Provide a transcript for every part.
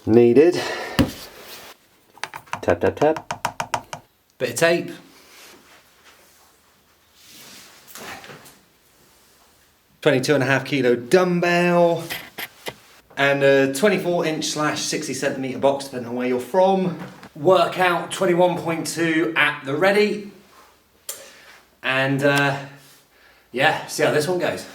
needed. Tap, tap, tap. Bit of tape. .22.5 kilo dumbbell. And a 24-inch/60cm box, depending on where you're from. Workout 21.2 at the ready. And yeah, see how this one goes.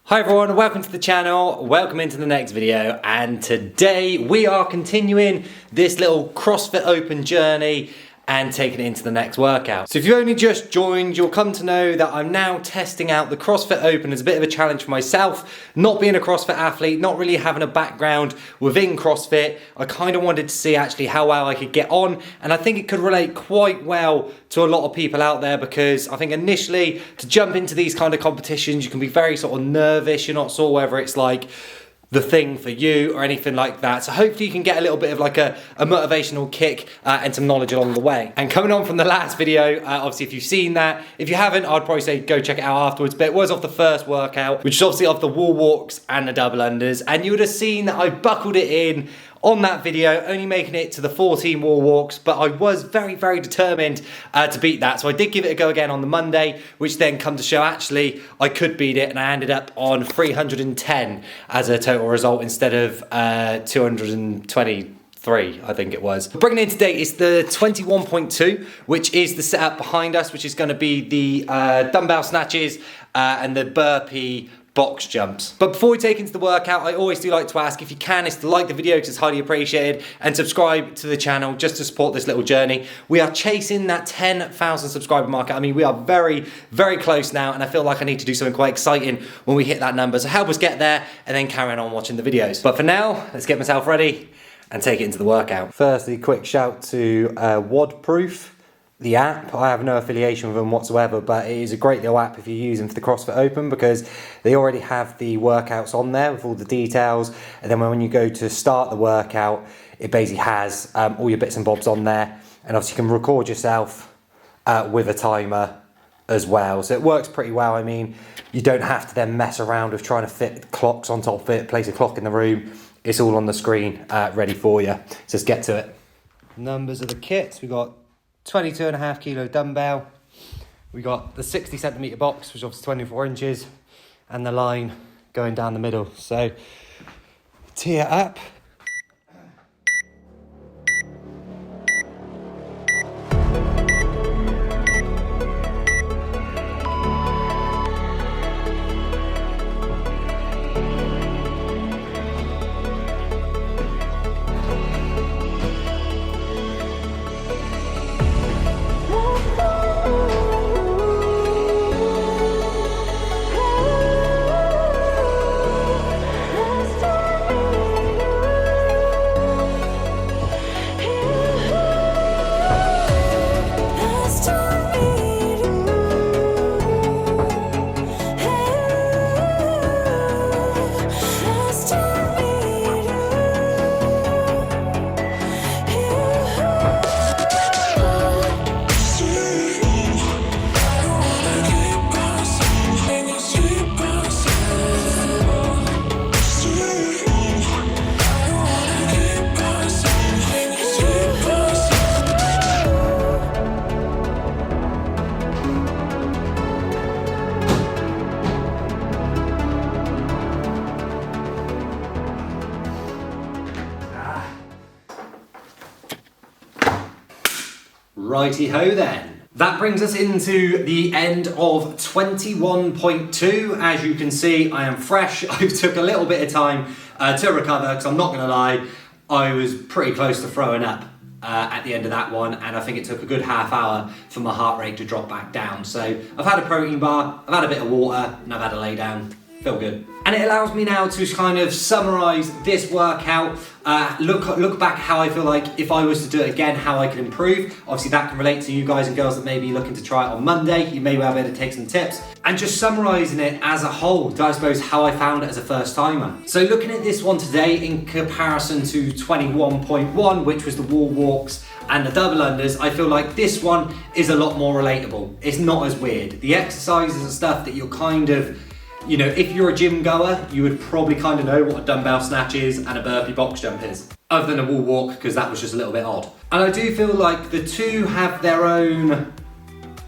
Hi everyone, welcome to the channel, welcome into the next video, and today we are continuing this little CrossFit Open journey and taking it into the next workout. So if you've only just joined, you'll come to know that I'm now testing out the CrossFit Open as a bit of a challenge for myself. Not being a CrossFit athlete, not really having a background within CrossFit, I kind of wanted to see actually how well I could get on, and I think it could relate quite well to a lot of people out there, because I think initially to jump into these kind of competitions you can be very sort of nervous, you're not sure whether it's like the thing for you or anything like that. So hopefully you can get a little bit of like a motivational kick and some knowledge along the way. And coming on from the last video, obviously if you've seen that, if you haven't, I'd probably say go check it out afterwards, but it was off the first workout, which is obviously off the wall walks and the double unders, and you would have seen that I buckled it in on that video, only making it to the 14 wall walks, but I was very, very determined to beat that. So I did give it a go again on the Monday, which then come to show actually I could beat it, and I ended up on 310 as a total result instead of 223, I think it was. Bringing in today is the 21.2, which is the setup behind us, which is going to be the dumbbell snatches and the burpee box jumps. But before we take into the workout, I always do like to ask, if you can, is to like the video because it's highly appreciated, and subscribe to the channel just to support this little journey. We are chasing that 10,000 subscriber market. I mean, we are very, very close now, and I feel like I need to do something quite exciting when we hit that number. So help us get there and then carry on watching the videos. But for now, let's get myself ready and take it into the workout. Firstly, quick shout to WODproof. The app, I have no affiliation with them whatsoever, but it is a great little app if you're using for the CrossFit Open, because they already have the workouts on there with all the details, and then when you go to start the workout, it basically has all your bits and bobs on there, and obviously you can record yourself with a timer as well, so it works pretty well. I mean, you don't have to then mess around with trying to fit clocks on top of it, place a clock in the room. It's all on the screen ready for you, so let's get to it. Numbers of the kits, we got 22.5 kilo dumbbell, we got the 60cm box, which is obviously 24 inches, and the line going down the middle. So tee it up. Righty-ho then. That brings us into the end of 21.2. As you can see, I am fresh. I took a little bit of time to recover, because I'm not going to lie, I was pretty close to throwing up at the end of that one, and I think it took a good half hour for my heart rate to drop back down. So I've had a protein bar, I've had a bit of water, and I've had a lay down. Feel good. And it allows me now to kind of summarise this workout, look back how I feel like if I was to do it again, how I could improve. Obviously that can relate to you guys and girls that may be looking to try it on Monday. You may well be able to take some tips. And just summarising it as a whole, I suppose how I found it as a first timer. So looking at this one today in comparison to 21.1, which was the wall walks and the double unders, I feel like this one is a lot more relatable. It's not as weird. The exercises and stuff that you're kind of, you know, if you're a gym goer, you would probably kind of know what a dumbbell snatch is and a burpee box jump is. Other than a wall walk, because that was just a little bit odd. And I do feel like the two have their own,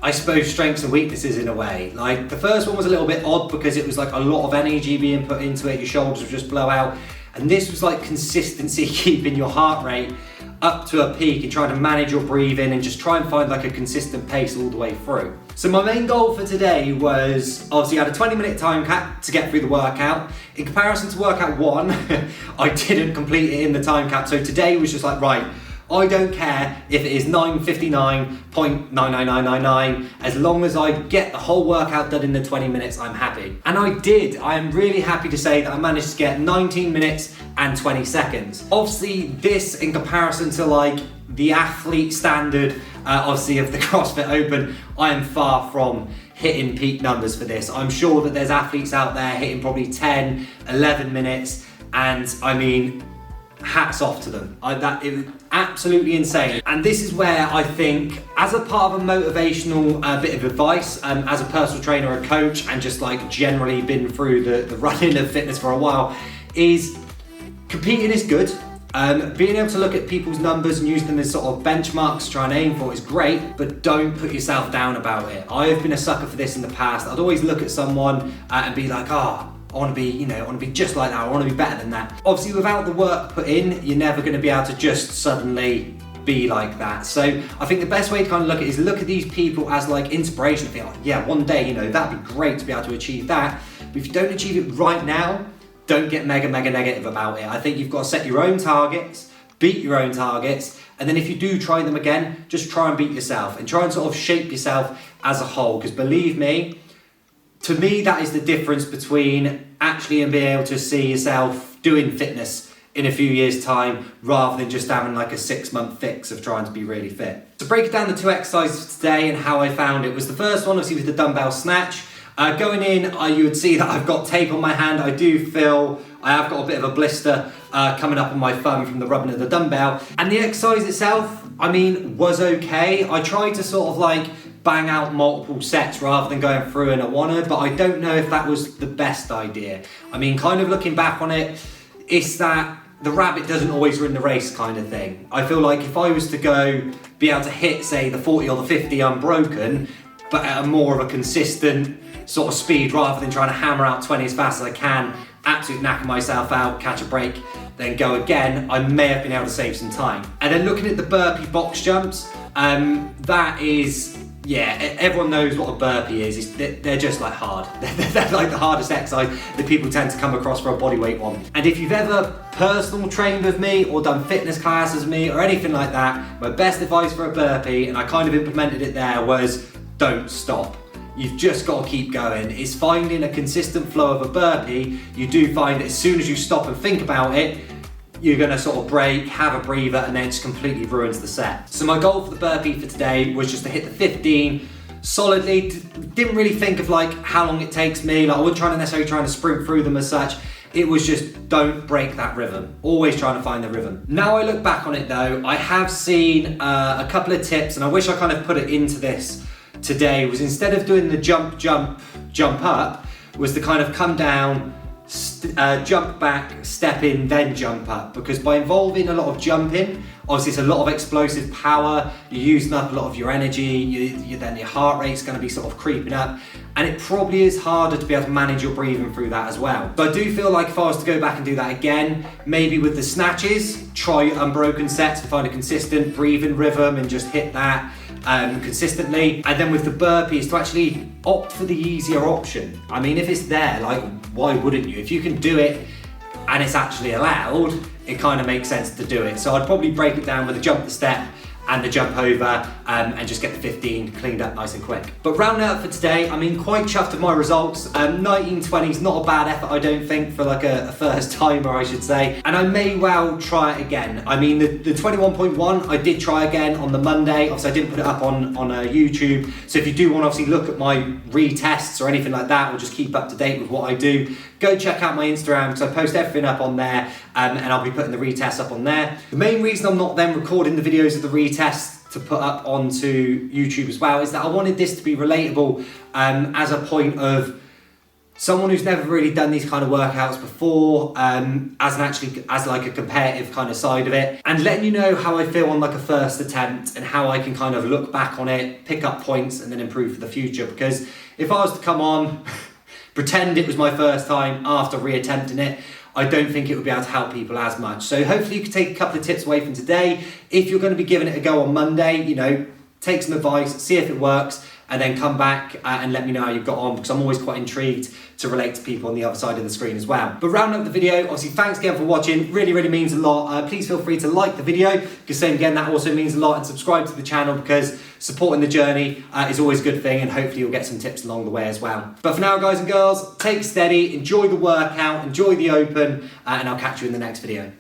I suppose, strengths and weaknesses in a way. Like the first one was a little bit odd because it was like a lot of energy being put into it, your shoulders would just blow out. And this was like consistency, keeping your heart rate up to a peak and trying to manage your breathing and just try and find like a consistent pace all the way through. So my main goal for today was, obviously I had a 20-minute time cap to get through the workout. In comparison to workout one, I didn't complete it in the time cap. So today was just like, right, I don't care if it is 9:59.99999, as long as I get the whole workout done in the 20 minutes, I'm happy. And I did. I am really happy to say that I managed to get 19 minutes and 20 seconds. Obviously this in comparison to like the athlete standard, obviously of the Crossfit Open, I am far from hitting peak numbers for this. I'm sure that there's athletes out there hitting probably 10, 11 minutes, and I mean, hats off to them. It was absolutely insane. And this is where I think, as a part of a motivational bit of advice, as a personal trainer or coach, and just like generally been through the running of fitness for a while, is competing is good. Being able to look at people's numbers and use them as sort of benchmarks to try and aim for is great, but don't put yourself down about it. I have been a sucker for this in the past. I'd always look at someone and be like, I want to be, you know, I want to be just like that, I want to be better than that. Obviously, without the work put in, you're never going to be able to just suddenly be like that. So I think the best way to kind of look at it is look at these people as like inspiration. Feel like, yeah, one day, you know, that'd be great to be able to achieve that. But if you don't achieve it right now, don't get mega negative about it. I think you've got to set your own targets, beat your own targets, and then if you do try them again, just try and beat yourself and try and sort of shape yourself as a whole. Because believe me, to me, that is the difference between actually being able to see yourself doing fitness in a few years' time rather than just having like a 6-month fix of trying to be really fit. To break down the two exercises today and how I found it was, the first one obviously was the dumbbell snatch. Going in, you would see that I've got tape on my hand. I do feel I have got a bit of a blister coming up on my thumb from the rubbing of the dumbbell. And the exercise itself, I mean, was okay. I tried to sort of like bang out multiple sets rather than going through in a one-er, but I don't know if that was the best idea. I mean, kind of looking back on it, it's that the rabbit doesn't always win the race kind of thing. I feel like if I was to go be able to hit, say, the 40 or the 50 unbroken, but at a more of a consistent sort of speed rather than trying to hammer out 20 as fast as I can, absolutely knacking myself out, catch a break, then go again, I may have been able to save some time. And then looking at the burpee box jumps, that is, yeah, everyone knows what a burpee is. They're just like hard. They're like the hardest exercise that people tend to come across for a bodyweight one. And if you've ever personal trained with me or done fitness classes with me or anything like that, my best advice for a burpee, and I kind of implemented it there, was don't stop. You've just got to keep going. It's finding a consistent flow of a burpee. You do find that as soon as you stop and think about it, you're gonna sort of break, have a breather, and then it just completely ruins the set. So my goal for the burpee for today was just to hit the 15 solidly. Didn't really think of like how long it takes me. Like I wasn't necessarily trying to sprint through them as such. It was just don't break that rhythm. Always trying to find the rhythm. Now I look back on it though, I have seen a couple of tips, and I wish I kind of put it into this today, was instead of doing the jump up, was to kind of come down, jump back, step in, then jump up. Because by involving a lot of jumping, obviously it's a lot of explosive power, you're using up a lot of your energy, then your heart rate's going to be sort of creeping up, and it probably is harder to be able to manage your breathing through that as well. So I do feel like if I was to go back and do that again, maybe with the snatches, try unbroken sets to find a consistent breathing rhythm and just hit that consistently. And then with the burpees, to actually opt for the easier option. I mean, if it's there, like, why wouldn't you? If you can do it and it's actually allowed, it kind of makes sense to do it. So I'd probably break it down with a jump the step and the jump over, and just get the 15 cleaned up nice and quick. But rounding out for today, I mean, quite chuffed with my results. 19:20 is not a bad effort, I don't think, for like a first timer, I should say. And I may well try it again. I mean, the 21.1, I did try again on the Monday. Obviously, I didn't put it up on YouTube. So if you do want to obviously look at my retests or anything like that, or just keep up to date with what I do, go check out my Instagram, because I post everything up on there, and I'll be putting the retests up on there. The main reason I'm not then recording the videos of the retests test to put up onto YouTube as well, is that I wanted this to be relatable as a point of someone who's never really done these kind of workouts before, as like a competitive kind of side of it, and letting you know how I feel on like a first attempt and how I can kind of look back on it, pick up points and then improve for the future. Because if I was to come on, pretend it was my first time after reattempting it, I don't think it would be able to help people as much. So hopefully you can take a couple of tips away from today. If you're going to be giving it a go on Monday, you know, take some advice, see if it works, and then come back and let me know how you've got on, because I'm always quite intrigued to relate to people on the other side of the screen as well. But rounding up the video, obviously thanks again for watching, really means a lot. Please feel free to like the video, because same again, that also means a lot, and subscribe to the channel, because supporting the journey is always a good thing, and hopefully you'll get some tips along the way as well. But for now, guys and girls, take it steady, enjoy the workout, enjoy the open, and I'll catch you in the next video.